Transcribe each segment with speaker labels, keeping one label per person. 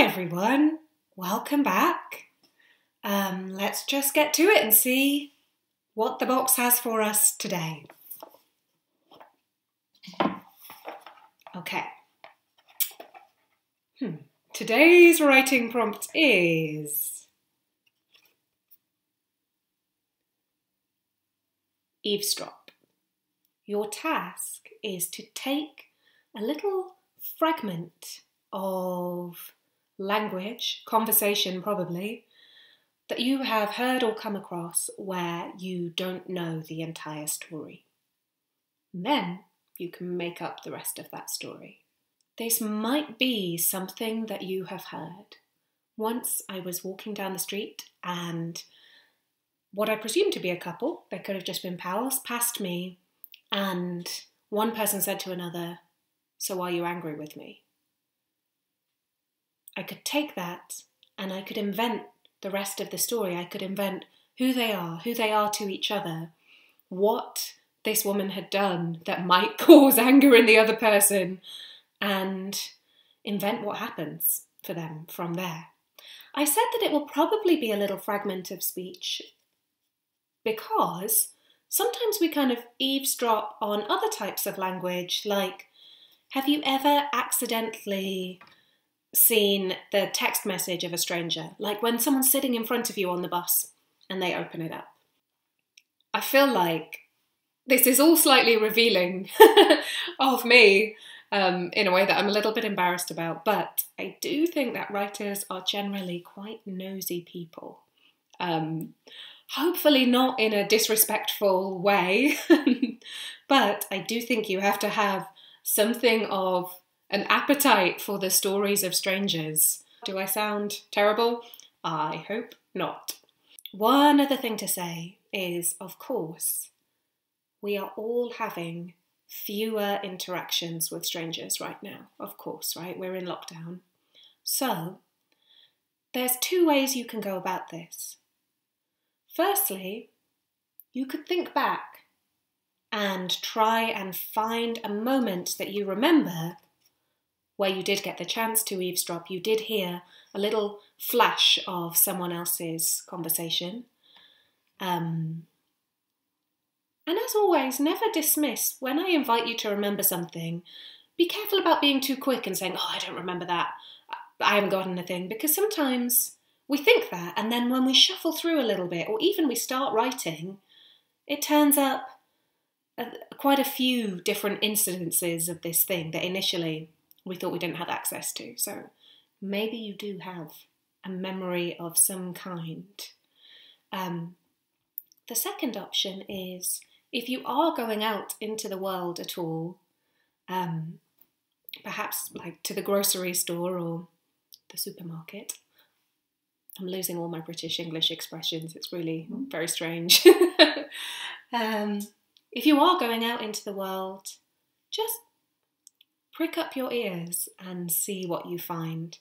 Speaker 1: everyone, welcome back. Let's just get to it and see what the box has for us today. Okay. Today's writing prompt is eavesdrop. Your task is to take a little fragment of language, conversation probably, that you have heard or come across where you don't know the entire story. And then you can make up the rest of that story. This might be something that you have heard. Once I was walking down the street and what I presumed to be a couple, they could have just been pals, passed me, and one person said to another, "So are you angry with me?" I could take that and I could invent the rest of the story. I could invent who they are to each other, what this woman had done that might cause anger in the other person, and invent what happens for them from there. I said that it will probably be a little fragment of speech because sometimes we kind of eavesdrop on other types of language, like, have you ever accidentally seen the text message of a stranger? Like when someone's sitting in front of you on the bus and they open it up. I feel like this is all slightly revealing of me in a way that I'm a little bit embarrassed about, but I do think that writers are generally quite nosy people. Hopefully not in a disrespectful way, but I do think you have to have something of an appetite for the stories of strangers. Do I sound terrible? I hope not. One other thing to say is, of course, we are all having fewer interactions with strangers right now. Of course, right? We're in lockdown. So, there's two ways you can go about this. Firstly, you could think back and try and find a moment that you remember where you did get the chance to eavesdrop, you did hear a little flash of someone else's conversation. And as always, never dismiss. When I invite you to remember something, be careful about being too quick and saying, "Oh, I don't remember that. I haven't got anything," because sometimes we think that, and then when we shuffle through a little bit, or even we start writing, it turns up quite a few different incidences of this thing that initially we thought we didn't have access to. So maybe you do have a memory of some kind. The second option is, if you are going out into the world at all, perhaps like to the grocery store or the supermarket. I'm losing all my British English expressions. It's really very strange. If you are going out into the world, just prick up your ears and see what you find.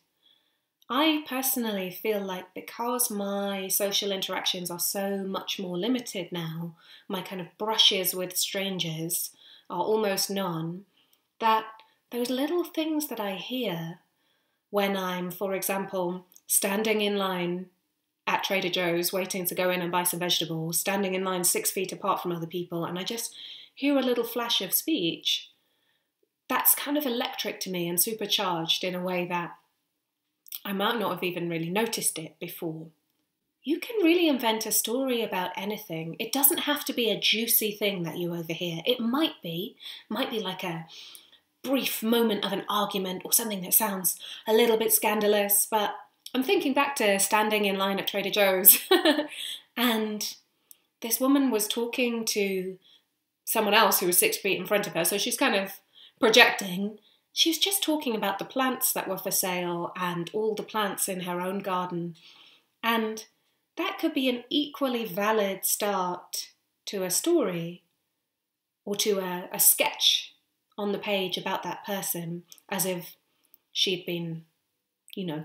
Speaker 1: I personally feel like because my social interactions are so much more limited now, my kind of brushes with strangers are almost none, that those little things that I hear when I'm, for example, standing in line at Trader Joe's waiting to go in and buy some vegetables, standing in line 6 feet apart from other people, and I just hear a little flash of speech, that's kind of electric to me and supercharged in a way that I might not have even really noticed it before. You can really invent a story about anything. It doesn't have to be a juicy thing that you overhear. It might be like a brief moment of an argument or something that sounds a little bit scandalous, but I'm thinking back to standing in line at Trader Joe's and this woman was talking to someone else who was 6 feet in front of her, so she's kind of projecting. She was just talking about the plants that were for sale and all the plants in her own garden. And that could be an equally valid start to a story or to a sketch on the page about that person, as if she'd been,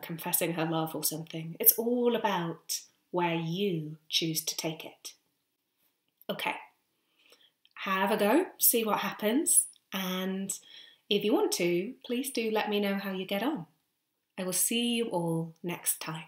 Speaker 1: confessing her love or something. It's all about where you choose to take it. Okay, have a go, see what happens, and if you want to, please do let me know how you get on. I will see you all next time.